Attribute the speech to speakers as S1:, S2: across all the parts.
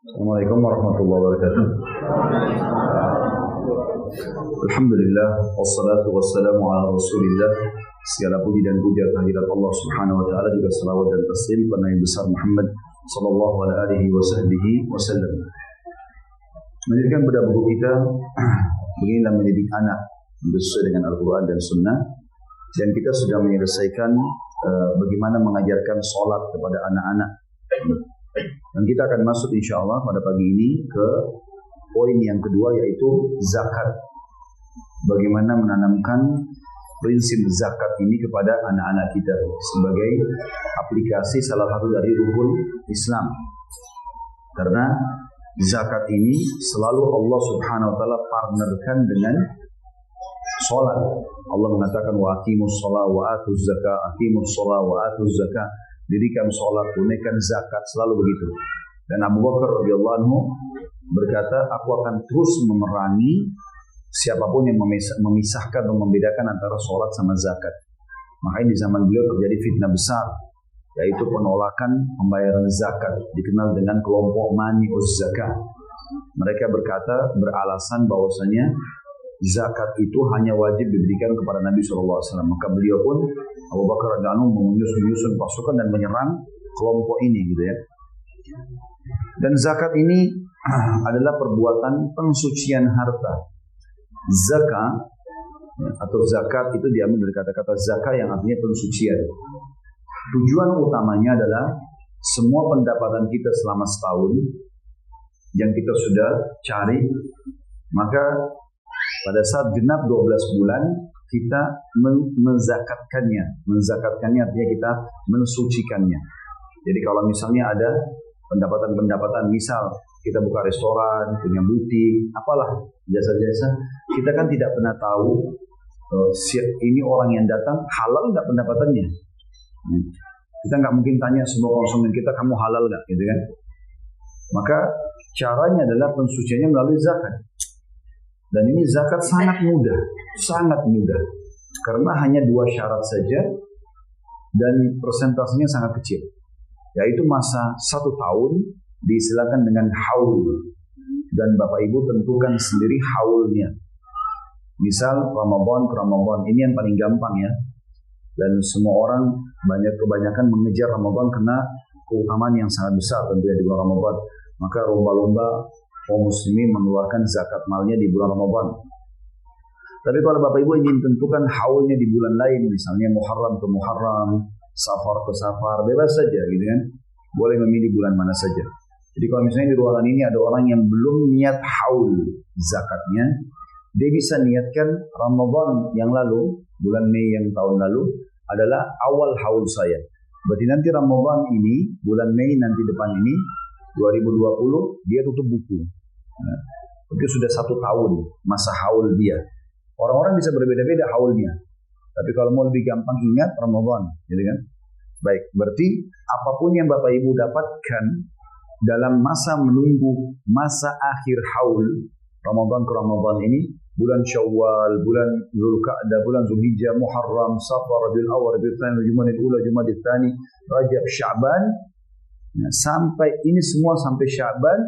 S1: Assalamualaikum warahmatullahi wabarakatuh. Alhamdulillah, wassalatu wassalamu ala rasulillah. Segala puji dan puja kehadirat Allah subhanahu wa ta'ala, juga salawat dan taslim kepada Nabi besar Muhammad sallallahu alaihi wasallam. Menjadikan pada buku kita beginilah mendidik anak sesuai dengan Al-Quran dan Sunnah. Dan kita sudah menyelesaikan bagaimana mengajarkan sholat kepada anak-anak. Dan kita akan masuk insya Allah pada pagi ini ke poin yang kedua, yaitu zakat. Bagaimana menanamkan prinsip zakat ini kepada anak-anak kita sebagai aplikasi salah satu dari rukun Islam. Karena zakat ini selalu Allah subhanahu wa ta'ala partnerkan dengan sholat. Allah mengatakan wa aqimus sholat wa atuz zakah, aqimus sholat wa atuz zakah. Dirikan sholat, tunaikan zakat, selalu begitu. Dan Abu Bakar radhiyallahu anhu berkata, aku akan terus memerangi siapapun yang memisahkan atau membedakan antara sholat sama zakat. Makanya di zaman beliau terjadi fitnah besar, yaitu penolakan pembayaran zakat, dikenal dengan kelompok mani'uz zakah. Mereka berkata, beralasan bahwasanya zakat itu hanya wajib diberikan kepada Nabi SAW. Maka beliau pun, Abu Bakar radhiyallahu anhu, menyusun pasukan dan menyerang kelompok ini, gitu ya. Dan zakat ini adalah perbuatan pensucian harta. Zakah atau zakat itu diambil dari kata-kata zakah yang artinya pensucian. Tujuan utamanya adalah semua pendapatan kita selama setahun yang kita sudah cari, maka pada saat genap 12 bulan kita menzakatkannya. Menzakatkannya artinya kita mensucikannya. Jadi kalau misalnya ada pendapatan-pendapatan, misal kita buka restoran, punya butik, apalah jasa-jasa, kita kan tidak pernah tahu ini orang yang datang halal nggak pendapatannya. Kita nggak mungkin tanya semua konsumen kita, kamu halal nggak, gitu kan? Maka caranya adalah pensuciannya melalui zakat. Dan ini zakat sangat mudah, karena hanya 2 syarat saja dan persentasenya sangat kecil, yaitu masa 1 tahun diistilahkan dengan haul, dan Bapak Ibu tentukan sendiri haulnya. Misal Ramadan ke Ramadan, ini yang paling gampang ya, dan semua orang kebanyakan mengejar Ramadan karena keutamaan yang sangat besar tentunya di bulan Ramadan. Maka lomba-lomba kaum muslimin mengeluarkan zakat malnya di bulan Ramadan. Tapi kalau Bapak Ibu ingin tentukan haulnya di bulan lain, misalnya Muharram ke Muharram, Safar ke Safar, bebas saja gitu kan. Boleh memilih bulan mana saja. Jadi kalau misalnya di ruangan ini ada orang yang belum niat haul zakatnya, dia bisa niatkan Ramadan yang lalu, bulan Mei yang tahun lalu adalah awal haul saya. Berarti nanti Ramadan ini, bulan Mei nanti depan ini 2020 dia tutup buku. Nah, itu sudah 1 tahun masa haul dia. Orang-orang bisa berbeda-beda haulnya. Tapi kalau mau lebih gampang ingat Ramadan, gitu kan? Baik, berarti apapun yang Bapak Ibu dapatkan dalam masa menunggu masa akhir haul Ramadan ke Ramadan ini, bulan Syawal, bulan Zulqa'dah, bulan Zulhijjah, Muharram, Safar, Rabiul Awwal, Rabiul Tsani, Jumadil Ula, Jumadil Tsani, Rajab, Sya'ban. Nah, sampai ini semua sampai Sya'ban,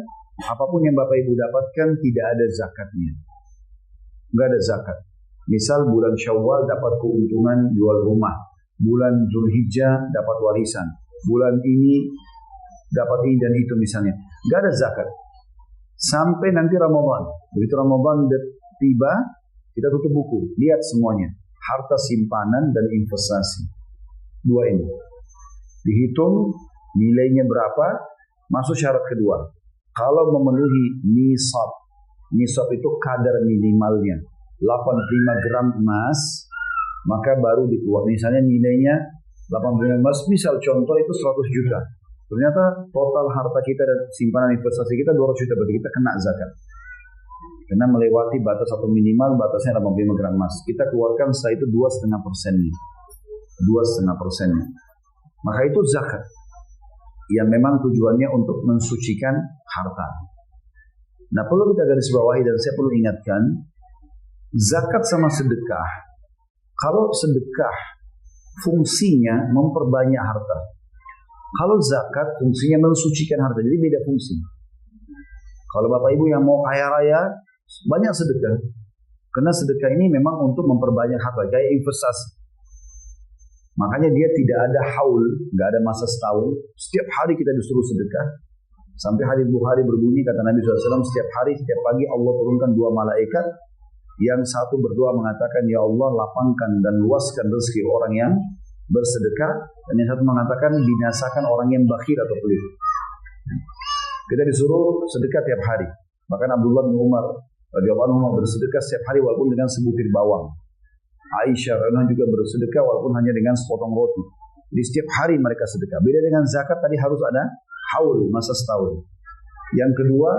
S1: apapun yang Bapak Ibu dapatkan tidak ada zakatnya. Enggak ada zakat. Misal bulan Syawal dapat keuntungan jual rumah, bulan Zulhijjah dapat warisan, bulan ini dapat ini dan itu misalnya. Enggak ada zakat. Sampai nanti Ramadan. Begitu Ramadan tiba, kita tutup buku, lihat semuanya, harta simpanan dan investasi. 2 ini. Dihitung nilainya berapa, masuk syarat kedua. Kalau memenuhi nisab, nisab itu kadar minimalnya 85 gram emas, maka baru dikeluarkan. Misalnya nilainya 85 emas, misal contoh itu 100 juta. Ternyata total harta kita dan simpanan investasi kita 200 juta, berarti kita kena zakat. Karena melewati batas atau minimal batasnya 85 gram emas. Kita keluarkan setelah itu 2,5%. 2,5%. Maka itu zakat yang memang tujuannya untuk mensucikan harta. Nah, perlu kita garis bawahi dan saya perlu ingatkan, zakat sama sedekah. Kalau sedekah fungsinya memperbanyak harta. Kalau zakat fungsinya mensucikan harta, jadi beda fungsi. Kalau Bapak Ibu yang mau kaya raya, banyak sedekah. Karena sedekah ini memang untuk memperbanyak harta, kayak investasi. Makanya dia tidak ada haul, nggak ada masa setahun. Setiap hari kita disuruh sedekah. Sampai hadis Bukhari berbunyi, kata Nabi SAW, setiap hari, setiap pagi Allah turunkan 2 malaikat. Yang satu berdoa mengatakan, ya Allah lapangkan dan luaskan rezeki orang yang bersedekah. Dan yang satu mengatakan, binasakan orang yang bakhil atau pelit. Kita disuruh sedekah tiap hari. Bahkan Abdullah bin Umar radhiyallahu anhu bersedekah setiap hari walaupun dengan sebutir bawang. Aisyah radhiyallahu juga bersedekah walaupun hanya dengan sepotong roti. Jadi setiap hari mereka sedekah. Beda dengan zakat tadi harus ada haul, masa setahun. Yang kedua,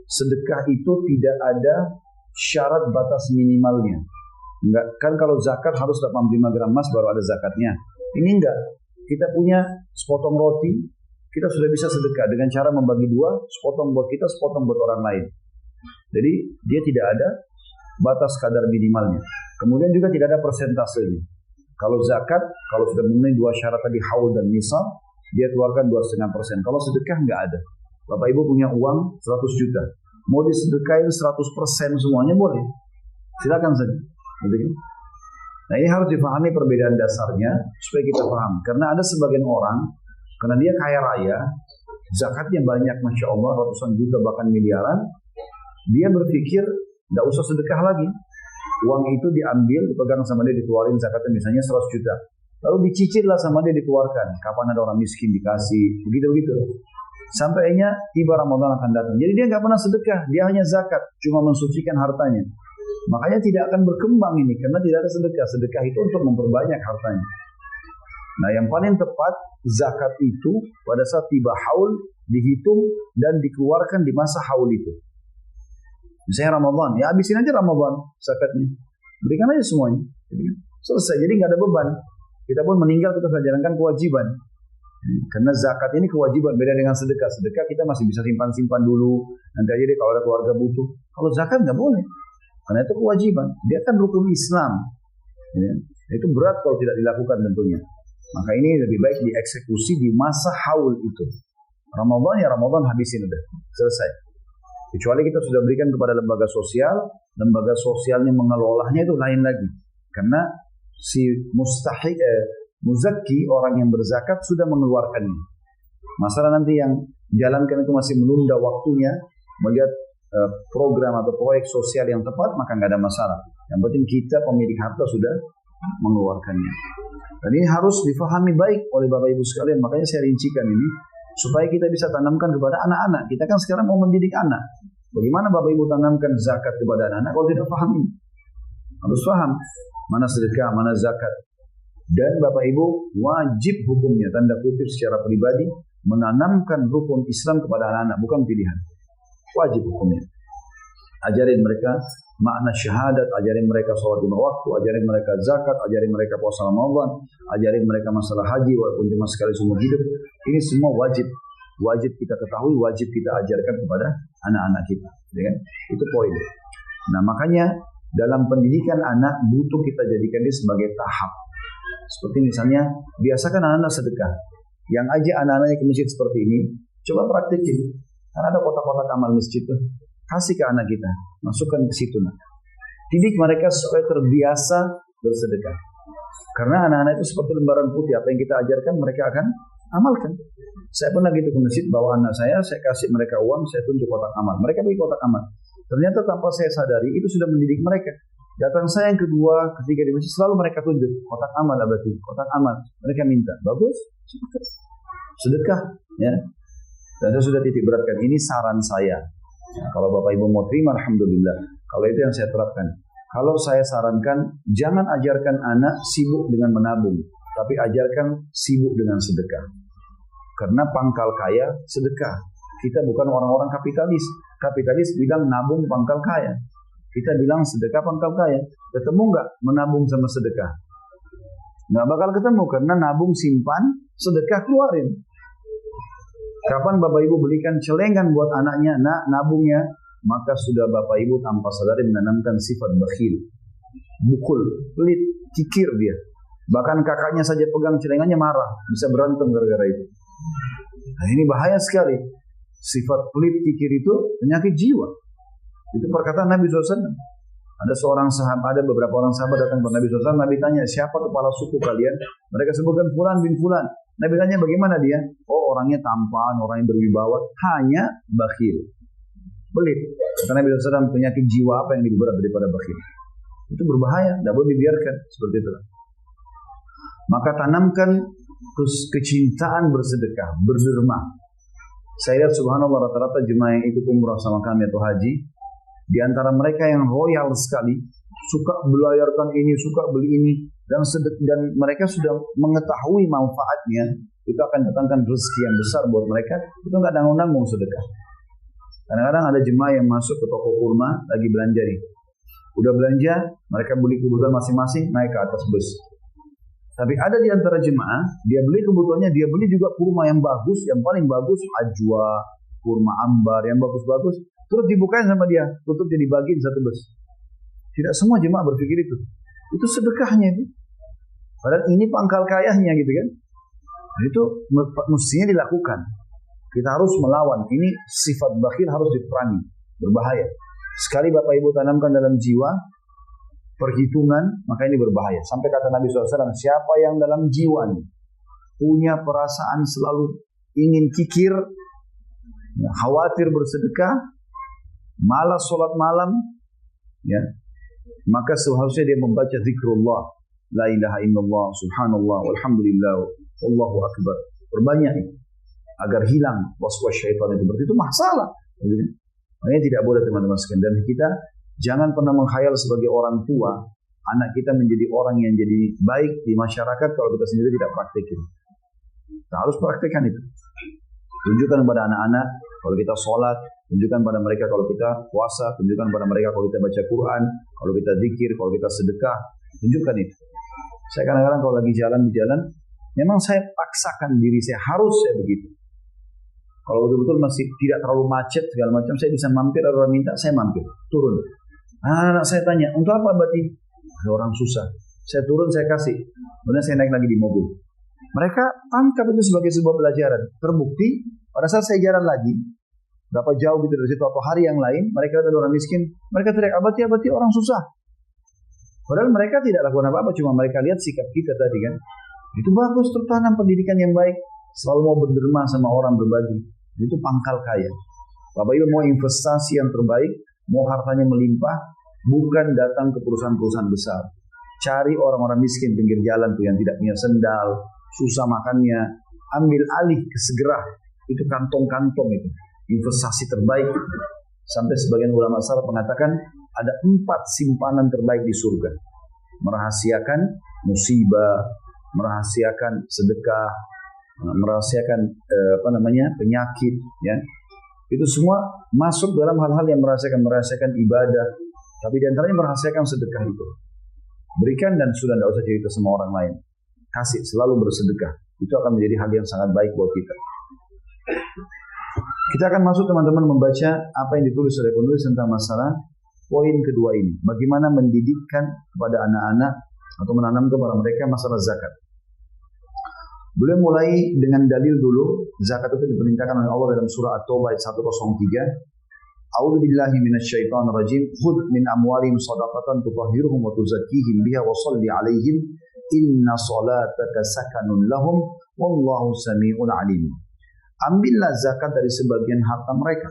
S1: sedekah itu tidak ada syarat batas minimalnya. Enggak, kan kalau zakat harus 85 gram emas baru ada zakatnya. Ini enggak. Kita punya sepotong roti, kita sudah bisa sedekah dengan cara membagi 2, sepotong buat kita, sepotong buat orang lain. Jadi dia tidak ada batas kadar minimalnya. Kemudian juga tidak ada persentasenya. Kalau zakat, kalau sudah memenuhi 2 syarat tadi haul dan nisab, dia keluarkan 2,5%. Kalau sedekah nggak ada. Bapak Ibu punya uang 100 juta. Mau disedekahin 100% semuanya boleh. Silakan saja. Nah ini harus dipahami perbedaan dasarnya supaya kita paham. Karena ada sebagian orang, karena dia kaya raya, zakatnya banyak, Masya Allah, ratusan juta bahkan miliaran, dia berpikir tidak usah sedekah lagi. Uang itu diambil, dipegang sama dia, dikeluarin zakatnya misalnya 100 juta. Lalu dicicil lah sama dia, dikeluarkan. Kapan ada orang miskin dikasih, begitu-begitu. Sampainya tiba Ramadan akan datang. Jadi dia nggak pernah sedekah, dia hanya zakat, cuma mensucikan hartanya. Makanya tidak akan berkembang ini, karena tidak ada sedekah. Sedekah itu untuk memperbanyak hartanya. Nah yang paling tepat, zakat itu pada saat tiba haul, dihitung dan dikeluarkan di masa haul itu. Misalnya Ramadan, ya habisin aja Ramadan zakatnya. Berikan aja semuanya. Selesai, jadi nggak ada beban. Kita pun meninggal, kita sudah jalankan kewajiban. Karena zakat ini kewajiban, beda dengan sedekah. Sedekah kita masih bisa simpan-simpan dulu. Nanti aja deh kalau ada keluarga butuh. Kalau zakat nggak boleh. Karena itu kewajiban. Dia kan rukun Islam. Itu berat kalau tidak dilakukan tentunya. Maka ini lebih baik dieksekusi di masa haul itu. Ramadan ya Ramadan habisin udah. Selesai. Kecuali kita sudah berikan kepada lembaga sosialnya mengelolanya itu lain lagi. Karena si muzakki, orang yang berzakat sudah mengeluarkannya. Masalah nanti yang jalankan itu masih menunda waktunya, melihat program atau proyek sosial yang tepat, maka nggak ada masalah. Yang penting kita pemilik harta sudah mengeluarkannya. Dan ini harus difahami baik oleh Bapak Ibu sekalian. Makanya saya rincikan ini supaya kita bisa tanamkan kepada anak-anak. Kita kan sekarang mau mendidik anak. Bagaimana Bapak Ibu tanamkan zakat kepada anak-anak kalau tidak paham ini? Harus paham mana sedekah, mana zakat. Dan Bapak Ibu wajib hukumnya, tanda kutip secara pribadi, menanamkan rukun Islam kepada anak-anak, bukan pilihan. Wajib hukumnya. Ajarin mereka makna syahadat, ajarin mereka sholat 5 waktu, ajarin mereka zakat, ajarin mereka puasa Ramadan, ajarin mereka masalah haji walaupun cuma sekali seumur hidup. Ini semua wajib kita ketahui, wajib kita ajarkan kepada anak-anak kita. Ya kan? Itu poin. Nah makanya dalam pendidikan anak butuh kita jadikan dia sebagai tahap. Seperti misalnya biasakan anak-anak sedekah. Yang aja anak-anaknya ke masjid seperti ini, coba praktikin. Karena ada kotak-kotak amal masjid tuh. Kasih ke anak kita, masukkan ke situ. Didik mereka supaya terbiasa bersedekah. Karena anak-anak itu seperti lembaran putih, apa yang kita ajarkan mereka akan amalkan. Saya pernah gitu ke masjid, bawa anak saya kasih mereka uang, saya tunjuk kotak amal. Mereka bagi kotak amal. Ternyata tanpa saya sadari, itu sudah mendidik mereka. Datang saya yang kedua, ketiga di masjid, selalu mereka tunjuk kotak amal, abadi, kotak amal. Mereka minta, bagus, sedekah, ya. Dan saya sudah titik beratkan, ini saran saya. Nah, kalau Bapak Ibu mau terima, alhamdulillah. Kalau itu yang saya terapkan. Kalau saya sarankan, jangan ajarkan anak sibuk dengan menabung, tapi ajarkan sibuk dengan sedekah. Karena pangkal kaya sedekah. Kita bukan orang-orang kapitalis. Kapitalis bilang nabung pangkal kaya. Kita bilang sedekah pangkal kaya. Ketemu nggak menabung sama sedekah? Nggak bakal ketemu karena nabung simpan, sedekah keluarin. Kapan Bapak Ibu belikan celengan buat anaknya, nak nabungnya, maka sudah Bapak Ibu tanpa sadar menanamkan sifat bakhil, bukul, pelit, kikir dia. Bahkan kakaknya saja pegang celengannya marah, bisa berantem gara-gara itu. Nah ini bahaya sekali. Sifat pelit kikir itu penyakit jiwa. Itu perkataan Nabi SAW. Ada seorang sahabat, ada beberapa orang sahabat datang ke Nabi SAW. Nabi tanya, siapa kepala suku kalian? Mereka sebutkan Fulan bin Fulan. Nabi tanya, bagaimana dia? Oh, orangnya tampan, orang yang berwibawa, hanya bakhil. Pelit. Kata Nabi SAW, penyakit jiwa apa yang lebih berat daripada bakhil? Itu berbahaya, tidak boleh dibiarkan seperti itu. Maka tanamkan kecintaan bersedekah, berderma. Saya lihat subhanallah rata-rata jemaah yang ikut umrah sama kami atau haji, di antara mereka yang royal sekali, suka belayarkan ini, suka beli ini, dan mereka sudah mengetahui manfaatnya, itu akan datangkan rezeki yang besar buat mereka, itu nggak nanggung-nanggung sedekah. Kadang-kadang ada jemaah yang masuk ke toko kurma, lagi belanja nih. Udah belanja, mereka beli kebutuhan masing-masing, naik ke atas bus. Tapi ada di antara jemaah, dia beli kebutuhannya, dia beli juga kurma yang bagus, yang paling bagus, ajwa, kurma ambar, yang bagus-bagus, terus dibukain sama dia, tutup jadi bagiin satu bus. Tidak semua jemaah berpikir itu. Itu sedekahnya itu. Padahal ini pangkal kayanya gitu kan. Itu mestinya dilakukan. Kita harus melawan. Ini sifat bakhil harus diperangi. Berbahaya. Sekali Bapak Ibu tanamkan dalam jiwa perhitungan, maka ini berbahaya. Sampai kata Nabi SAW, siapa yang dalam jiwanya punya perasaan selalu ingin kikir, khawatir bersedekah, malas sholat malam, ya, maka seharusnya dia membaca zikrullah, la ilaha illallah, subhanallah, walhamdulillah, wallahu akbar. Perbanyak itu agar hilang waswas syaitan itu masalah. Makanya tidak boleh teman-teman sekalian. Dan kita jangan pernah menghayal sebagai orang tua anak kita menjadi orang yang jadi baik di masyarakat kalau kita sendiri tidak praktekin. Kita harus praktekkan itu. Tunjukkan kepada anak-anak kalau kita sholat, tunjukkan pada mereka kalau kita puasa, tunjukkan pada mereka kalau kita baca Quran, kalau kita zikir, kalau kita sedekah, tunjukkan itu. Saya kadang-kadang kalau lagi jalan di jalan, memang saya paksakan diri saya harus saya begitu. Kalau betul-betul masih tidak terlalu macet segala macam, saya bisa mampir, orang minta saya mampir, turun. Anak saya tanya, untuk apa berarti? Ada orang susah. Saya turun, saya kasih. Kemudian saya naik lagi di mobil. Mereka tangkap itu sebagai sebuah pelajaran. Terbukti pada saat saya jalan lagi, berapa jauh gitu dari situ atau hari yang lain, mereka ada orang miskin, mereka teriak, abati orang susah. Padahal mereka tidak lakukan apa-apa, cuma mereka lihat sikap kita tadi kan. Itu bagus, tertanam pendidikan yang baik, selalu mau berderma sama orang, berbagi. Itu pangkal kaya. Bapak Ibu mau investasi yang terbaik, mau hartanya melimpah, bukan datang ke perusahaan-perusahaan besar. Cari orang-orang miskin pinggir jalan tuh yang tidak punya sendal, susah makannya, ambil alih segera. Itu kantong-kantong itu, investasi terbaik. Sampai sebagian ulama salaf mengatakan ada 4 simpanan terbaik di surga. Merahasiakan musibah, merahasiakan sedekah, merahasiakan penyakit, ya. Itu semua masuk dalam hal-hal yang merahasiakan ibadah. Tapi di antaranya merahasiakan sedekah itu. Berikan dan sudah tidak usah cerita sama orang lain. Kasih, selalu bersedekah. Itu akan menjadi hal yang sangat baik buat kita. Kita akan masuk teman-teman membaca apa yang ditulis oleh penulis tentang masalah poin kedua ini. Bagaimana mendidikkan kepada anak-anak atau menanam kepada mereka masalah zakat. Beliau mulai dengan dalil dulu. Zakat itu diperintahkan oleh Allah dalam surah At-Taubah ayat 103. A'udzu billahi minasyaitonir rajim. Khudh min amwalihim shadaqatan tutahhiruhum wa tuzakkihim biha wa shalli 'alaihim inna salataka sakanun lahum wallahu samii'un 'alim. Ambillah zakat dari sebagian harta mereka,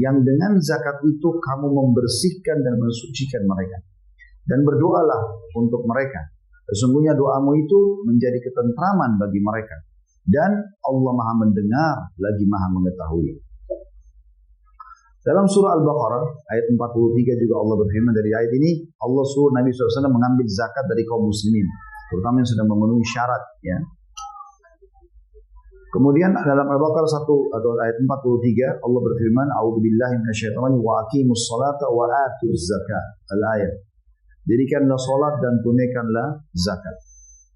S1: yang dengan zakat itu kamu membersihkan dan mensucikan mereka. Dan berdoalah untuk mereka. Sesungguhnya doamu itu menjadi ketentraman bagi mereka. Dan Allah Maha mendengar lagi Maha mengetahui. Dalam surah Al-Baqarah ayat 43 juga Allah berfirman, dari ayat ini Allah suruh Nabi SAW mengambil zakat dari kaum muslimin, terutama yang sudah memenuhi syarat, ya. Kemudian dalam Al-Baqarah 1 atau ayat 43 Allah berfirman, a'udzubillahi minasyaitonir rajim wa aqimus salata wa atuz zakat. Al-ayat. Dirikanlah salat dan tunaikanlah zakat.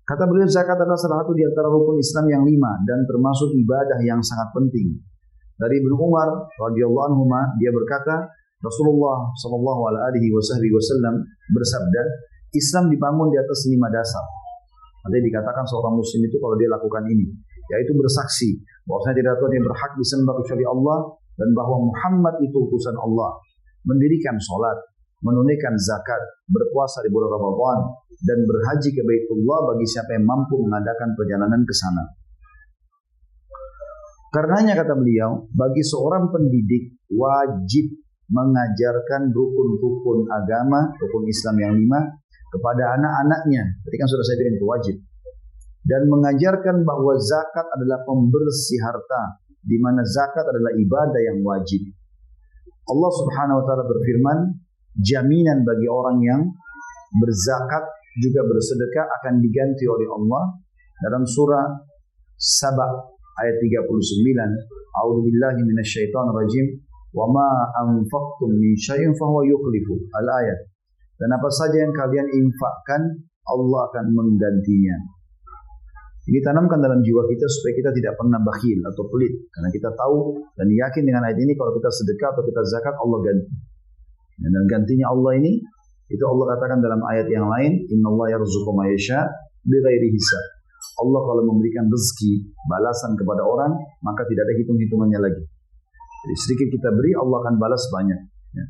S1: Kata beliau, zakat adalah salah satu di antara rukun Islam yang 5 dan termasuk ibadah yang sangat penting. Dari Ibnu Umar radhiyallahu anhu, dia berkata, Rasulullah sallallahu alaihi wasallam bersabda, Islam dibangun di atas 5 dasar. Nanti dikatakan seorang muslim itu kalau dia lakukan ini, yaitu bersaksi bahwasanya tidak ada Tuhan yang berhak disembah kecuali Allah, dan bahwa Muhammad itu utusan Allah, mendirikan sholat, menunaikan zakat, berpuasa di bulan Ramadan, dan berhaji ke Baitullah bagi siapa yang mampu mengadakan perjalanan ke sana. Karenanya kata beliau, bagi seorang pendidik wajib mengajarkan rukun-rukun agama, rukun Islam yang 5 kepada anak-anaknya. Tadi kan sudah saya bilang itu wajib. Dan mengajarkan bahwa zakat adalah pembersih harta, di mana zakat adalah ibadah yang wajib. Allah Subhanahu wa taala berfirman, jaminan bagi orang yang berzakat juga bersedekah akan diganti oleh Allah dalam surah Saba ayat 39. A'udzubillahi minasyaitonir rajim. Wa ma anfaqtum min syai'in fahuwa yukhlifu. Al-ayat. Dan apa saja yang kalian infakkan, Allah akan menggantinya. Ini tanamkan dalam jiwa kita supaya kita tidak pernah bakhil atau pelit. Karena kita tahu dan yakin dengan ayat ini kalau kita sedekah atau kita zakat Allah ganti. Dan gantinya Allah ini, itu Allah katakan dalam ayat yang lain, innallaha yarzuqu man yasha bighairi hisab. Allah kalau memberikan rezeki, balasan kepada orang, maka tidak ada hitung-hitungannya lagi. Jadi sedikit kita beri, Allah akan balas banyak. Ya.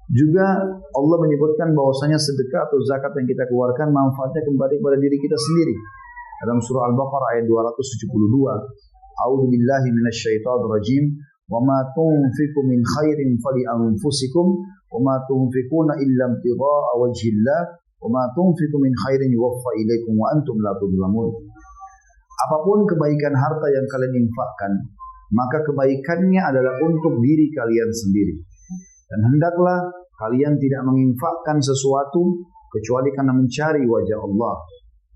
S1: Juga Allah menyebutkan bahwasanya sedekah atau zakat yang kita keluarkan manfaatnya kembali kepada diri kita sendiri. Dalam surah Al-Baqarah ayat 272, A'udzubillahi minasyaitonir rajim, wa ma tunfiqu min khairin fali anfusikum wa ma tunfiquna illa ibtigha'a wajhillah wa ma tunfiqu min khairin yuwaffa ilaikum wa antum la tudlamun. Apapun kebaikan harta yang kalian infakkan, maka kebaikannya adalah untuk diri kalian sendiri. Dan hendaklah kalian tidak menginfakkan sesuatu kecuali karena mencari wajah Allah.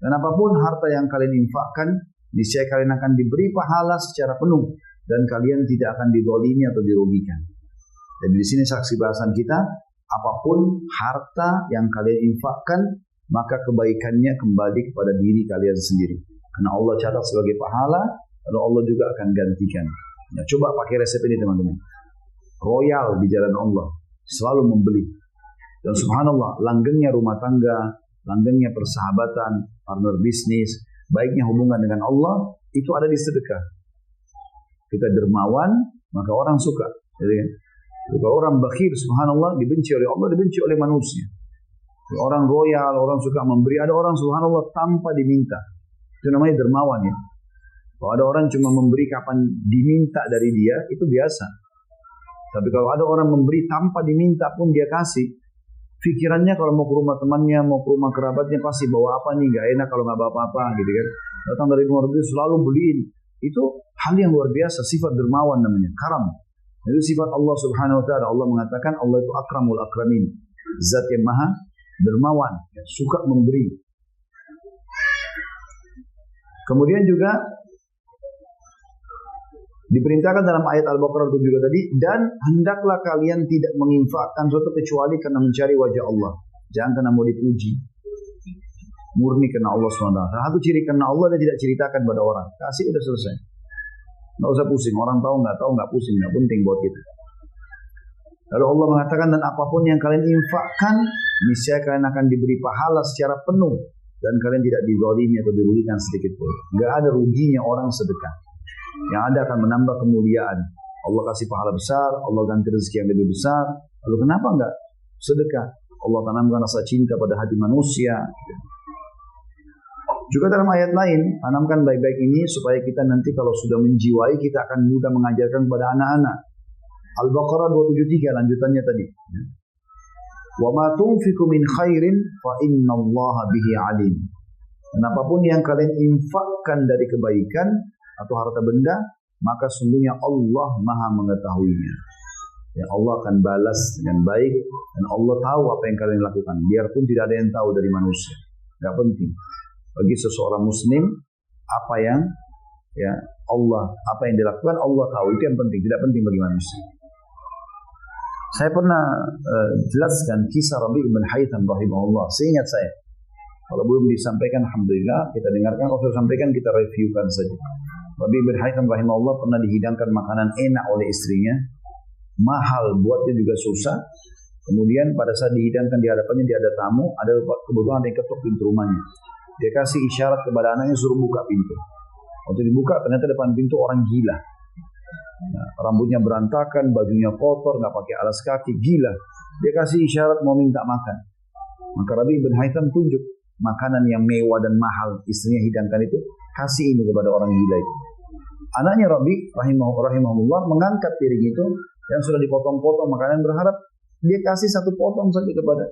S1: Dan apapun harta yang kalian infakkan, niscaya kalian akan diberi pahala secara penuh dan kalian tidak akan dizalimi atau dirugikan. Jadi di sini saksi bahasan kita, apapun harta yang kalian infakkan, maka kebaikannya kembali kepada diri kalian sendiri. Karena Allah catat sebagai pahala, lalu Allah juga akan gantikan. Ya, coba pakai resep ini teman-teman. Royal di jalan Allah, selalu membeli. Dan subhanallah, langgengnya rumah tangga, langgengnya persahabatan, partner bisnis, baiknya hubungan dengan Allah, itu ada di sedekah. Kita dermawan, maka orang suka. Jadi, kalau orang bakhil, subhanallah, dibenci oleh Allah, dibenci oleh manusia. Orang royal, orang suka memberi, ada orang subhanallah tanpa diminta. Itu namanya dermawan ya. Kalau ada orang cuma memberi kapan diminta dari dia, itu biasa. Tapi kalau ada orang memberi tanpa diminta pun dia kasih, pikirannya kalau mau ke rumah temannya, mau ke rumah kerabatnya pasti bawa apa nih, gak enak kalau gak bawa apa-apa gitu kan. Datang dari luar negeri selalu beliin. Itu hal yang luar biasa, sifat dermawan namanya, karam. Itu sifat Allah Subhanahu wa taala. Allah mengatakan Allah itu akramul akramin, zat yang maha dermawan, suka memberi. Kemudian juga diperintahkan dalam ayat Al-Baqarah itu juga tadi, dan hendaklah kalian tidak menginfakkan sesuatu kecuali karena mencari wajah Allah. Jangan karena mau dipuji. Murni karena Allah SWT. Satu ciri karena Allah dia tidak ceritakan pada orang. Kasih udah selesai. Nggak usah pusing. Orang tahu nggak pusing. Nggak penting buat kita. Lalu Allah mengatakan, dan apapun yang kalian infakkan, niscaya kalian akan diberi pahala secara penuh. Dan kalian tidak dizalimi atau dirugikan sedikit pun. Nggak ada ruginya orang sedekah. Yang ada akan menambah kemuliaan. Allah kasih pahala besar, Allah ganti rezeki yang lebih besar. Lalu kenapa enggak sedekah? Allah tanamkan rasa cinta pada hati manusia. Juga dalam ayat lain, tanamkan baik-baik ini supaya kita nanti kalau sudah menjiwai, kita akan mudah mengajarkan kepada anak-anak. Al-Baqarah 273 lanjutannya tadi. Wa ma tunfiqu min khairin fa innallaha bihi alim. Dan apapun yang kalian infakkan dari kebaikan atau harta benda, maka sungguhnya Allah maha mengetahuinya. Ya, Allah akan balas dengan baik dan Allah tahu apa yang kalian lakukan. Biarpun tidak ada yang tahu dari manusia. Tidak penting. Bagi seseorang muslim, apa yang apa yang dilakukan Allah tahu, itu yang penting. Tidak penting bagi manusia. Saya pernah jelaskan kisah Rabi' bin Haytham rahimahullah. Seingat saya. Kalau belum disampaikan, alhamdulillah kita dengarkan. Kalau sudah sampaikan, kita reviewkan saja. Rabi' bin Haytham rahimahullah pernah dihidangkan makanan enak oleh istrinya, mahal, buatnya juga susah. Kemudian pada saat dihidangkan di hadapannya, dia ada tamu, ada kebetulan ada yang ketuk pintu rumahnya. Dia kasih isyarat kepada anaknya suruh buka pintu. Waktu dibuka ternyata depan pintu orang gila. Nah, rambutnya berantakan, bajunya kotor, nggak pakai alas kaki, gila. Dia kasih isyarat mau minta makan. Maka Rabi bin Haytham tunjuk makanan yang mewah dan mahal istrinya hidangkan itu, kasih ini kepada orang gila itu. Anaknya Rabi rahimahullah mengangkat piring itu yang sudah dipotong-potong makanan, berharap dia kasih satu potong saja kepada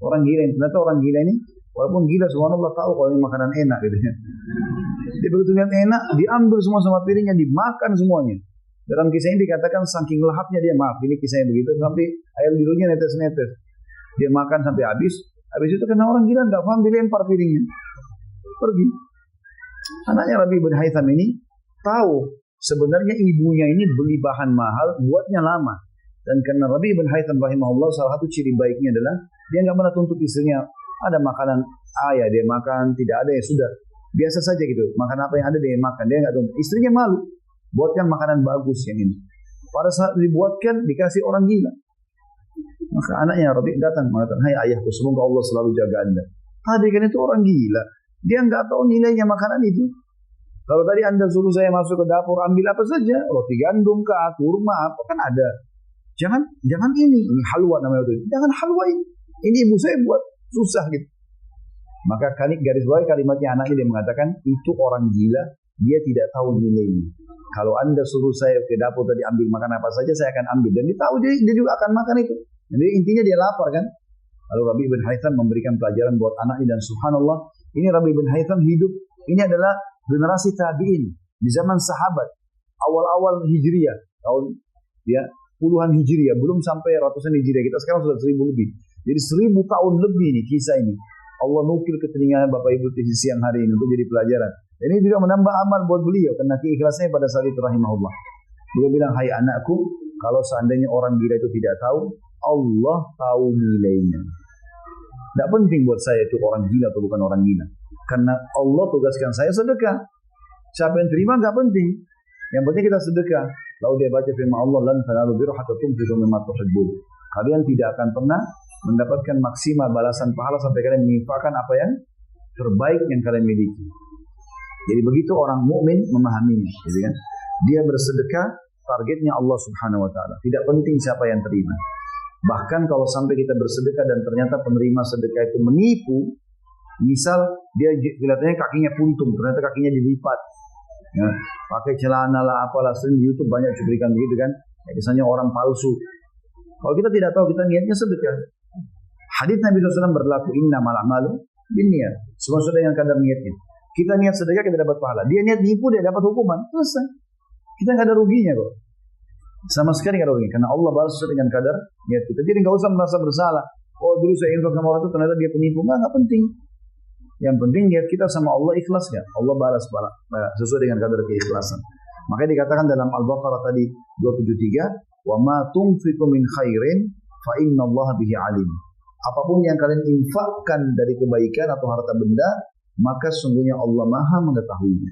S1: orang gila ini. Ternyata orang gila ini walaupun gila, subhanallah, tahu kalau ini makanan enak gitu ya. Dia begitu lihat enak, diambil semua sama piringnya, dimakan semuanya. Dalam kisah ini dikatakan saking lahapnya dia, maaf ini kisahnya begitu, sampai air liurnya netes-netes. Dia makan sampai habis itu kena orang gila, nggak paham, dilempar piringnya, pergi. Anaknya Rabi bin Haytham ini tahu sebenarnya ibunya ini beli bahan mahal, buatnya lama. Dan karena Rabi bin Haytham rahimahullah, salah satu ciri baiknya adalah dia nggak pernah tuntut istrinya. Ada makanan ayah dia makan, tidak ada ya sudah, biasa saja gitu. Makan apa yang ada dia makan, dia nggak tuntut. Istrinya malu, buatkan makanan bagus yang ini. Pada saat dibuatkan dikasih orang gila. Maka anaknya Rabi datang mengatakan, hai ayahku, semoga Allah selalu jaga anda. Tadi kan itu orang gila, dia nggak tahu nilainya makanan itu. Kalau tadi anda suruh saya masuk ke dapur ambil apa saja, roti gandum kah, kurma apa kan ada. Jangan ini halwa namanya itu. Jangan halwa ini ibu saya buat susah gitu. Maka garis bawah kalimatnya anaknya, dia mengatakan itu orang gila, dia tidak tahu nilainya. Kalau anda suruh saya ke dapur tadi ambil makan apa saja, saya akan ambil. Dan dia tahu dia juga akan makan itu. Jadi intinya dia lapar kan. Lalu Rabi bin Haytham memberikan pelajaran buat anaknya, dan subhanallah, ini Rabi bin Haytham hidup, ini adalah generasi tabi'in di zaman sahabat, awal-awal Hijriyah, tahun ya puluhan Hijriyah, belum sampai ratusan Hijriyah. Kita sekarang sudah 1000 lebih. Jadi 1000 tahun lebih nih kisah ini. Allah nukil ke telinga Bapak Ibu di siang hari ini untuk jadi pelajaran. Dan ini juga menambah amal buat beliau karena keikhlasannya pada saat itu rahimahullah. Beliau bilang, hai anakku, kalau seandainya orang gila itu tidak tahu, Allah tahu nilainya. Tidak penting buat saya itu orang gila atau bukan orang gila. Karena Allah tugaskan saya sedekah. Siapa yang terima nggak penting. Yang penting kita sedekah. Lalu dia baca firman Allah, lan tanalu birra hatta tunfiqu mimma tuhibbun. Kalian tidak akan pernah mendapatkan maksimal balasan pahala sampai kalian menginfakkan apa yang terbaik yang kalian miliki. Jadi begitu orang mukmin memahaminya, gitu kan? Dia bersedekah, targetnya Allah Subhanahu wa taala. Tidak penting siapa yang terima. Bahkan kalau sampai kita bersedekah dan ternyata penerima sedekah itu menipu, misal dia kelihatannya kakinya puntung, ternyata kakinya dilipat, ya, pakai celana lah apalah, sering di YouTube banyak cuplikan begitu kan, ya, misalnya orang palsu. Kalau kita tidak tahu, kita niatnya sedekah. Hadits Nabi SAW berlaku, innamal a'malu binniyat. Semua sudah yang kadar niatnya. Kita niat sedekah, kita dapat pahala. Dia niat nipu, dia dapat hukuman. Selesai. Kita nggak ada ruginya kok. Sama sekali nggak ada ruginya. Karena Allah balas sesuai dengan kadar niat kita. Jadi nggak usah merasa bersalah. Oh dulu saya infak sama orang itu, ternyata dia penipu. Nggak penting. Yang penting niat kita sama Allah ikhlas nggak? Allah balas sesuai dengan kadar keikhlasan. Makanya dikatakan dalam Al-Baqarah tadi 273, wa ma tunfiqu min khairin fa innallaha bihi alim. Apapun yang kalian infakkan dari kebaikan atau harta benda, maka sungguhnya Allah Maha mengetahuinya.